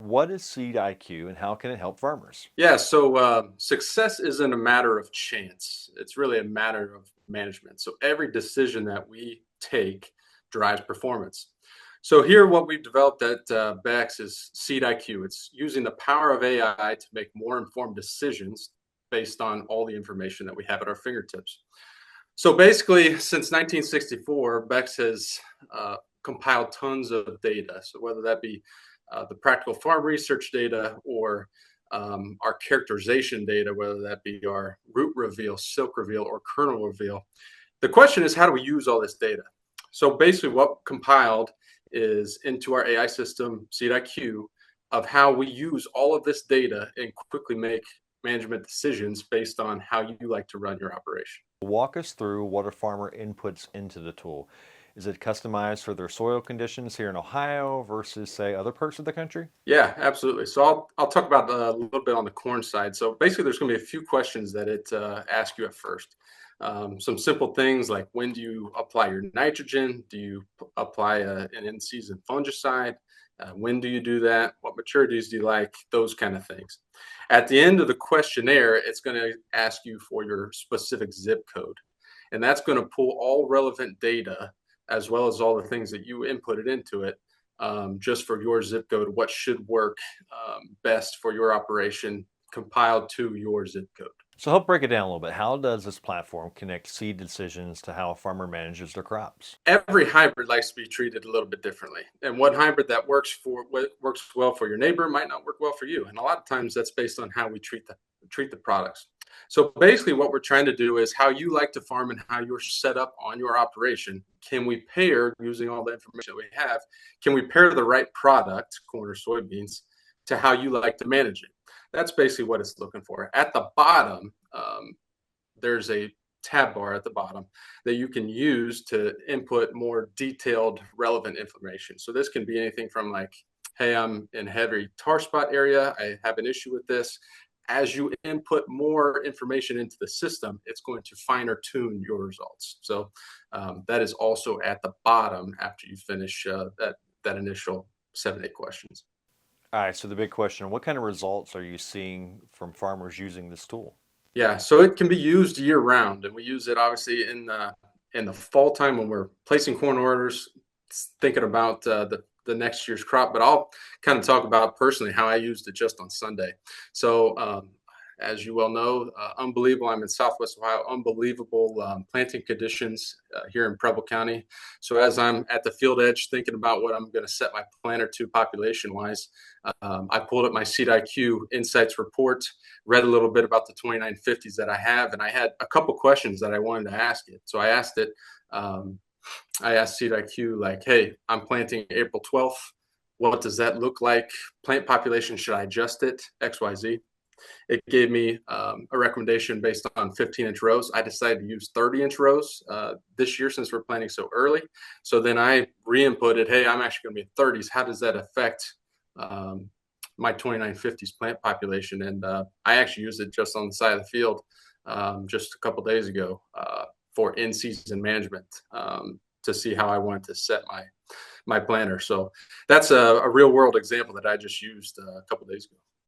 What is Seed IQ and how can it help farmers? Yeah, so success isn't a matter of chance. It's really a matter of management. So every decision that we take drives performance. So here, what we've developed at Becks is Seed IQ. It's using the power of AI to make more informed decisions based on all the information that we have at our fingertips. So basically, since 1964, Becks has compiled tons of data. So whether that be the practical farm research data or our characterization data, whether that be our root reveal, silk reveal, or kernel reveal. The question is, how do we use all this data? So basically, what compiled is into our AI system, SeedIQ, of how we use all of this data and quickly make management decisions based on how you like to run your operation. Walk us through what a farmer inputs into the tool. Is it customized for their soil conditions here in Ohio versus, say, other parts of the country? Yeah, absolutely. So I'll talk about a little bit on the corn side. So basically, there's going to be a few questions that it asks you at first. Some simple things like when do you apply your nitrogen? Do you apply an in-season fungicide? When do you do that? What maturities do you like? Those kind of things. At the end of the questionnaire, it's going to ask you for your specific zip code, and that's going to pull all relevant data as well as all the things that you inputted into it just for your zip code, what should work best for your operation compiled to your zip code. So help break it down a little bit. How does this platform connect seed decisions to how a farmer manages their crops? Every hybrid likes to be treated a little bit differently, and one hybrid that works well for your neighbor might not work well for you. And a lot of times that's based on how we treat the products. So basically, what we're trying to do is how you like to farm and how you're set up on your operation. Can we pair, using all the information that we have, can we pair the right product, corn or soybeans, to how you like to manage it? That's basically what it's looking for. At the bottom, there's a tab bar at the bottom that you can use to input more detailed, relevant information. So this can be anything from like, hey, I'm in heavy tar spot area. I have an issue with this. As you input more information into the system, it's going to finer tune your results. So that is also at the bottom after you finish that initial 7, 8 questions. All right, so the big question, what kind of results are you seeing from farmers using this tool? Yeah, so it can be used year round, and we use it obviously in the fall time when we're placing corn orders, thinking about the next year's crop. But I'll kind of talk about personally how I used it just on Sunday. So as you well know, unbelievable. I'm in Southwest Ohio. Unbelievable planting conditions here in Preble County. So as I'm at the field edge thinking about what I'm going to set my planter to population-wise, I pulled up my SeedIQ Insights report, read a little bit about the 2950s that I have, and I had a couple questions that I wanted to ask it. So I asked it. I asked SeedIQ like, "Hey, I'm planting April 12th. What does that look like? Plant population, should I adjust it? X, Y, Z." It gave me a recommendation based on 15-inch rows. I decided to use 30-inch rows this year since we're planting so early. So then I re-inputted, hey, I'm actually going to be in 30s. How does that affect my 2950s plant population? And I actually used it just on the side of the field just a couple days ago for in-season management to see how I wanted to set my planter. So that's a real-world example that I just used a couple days ago.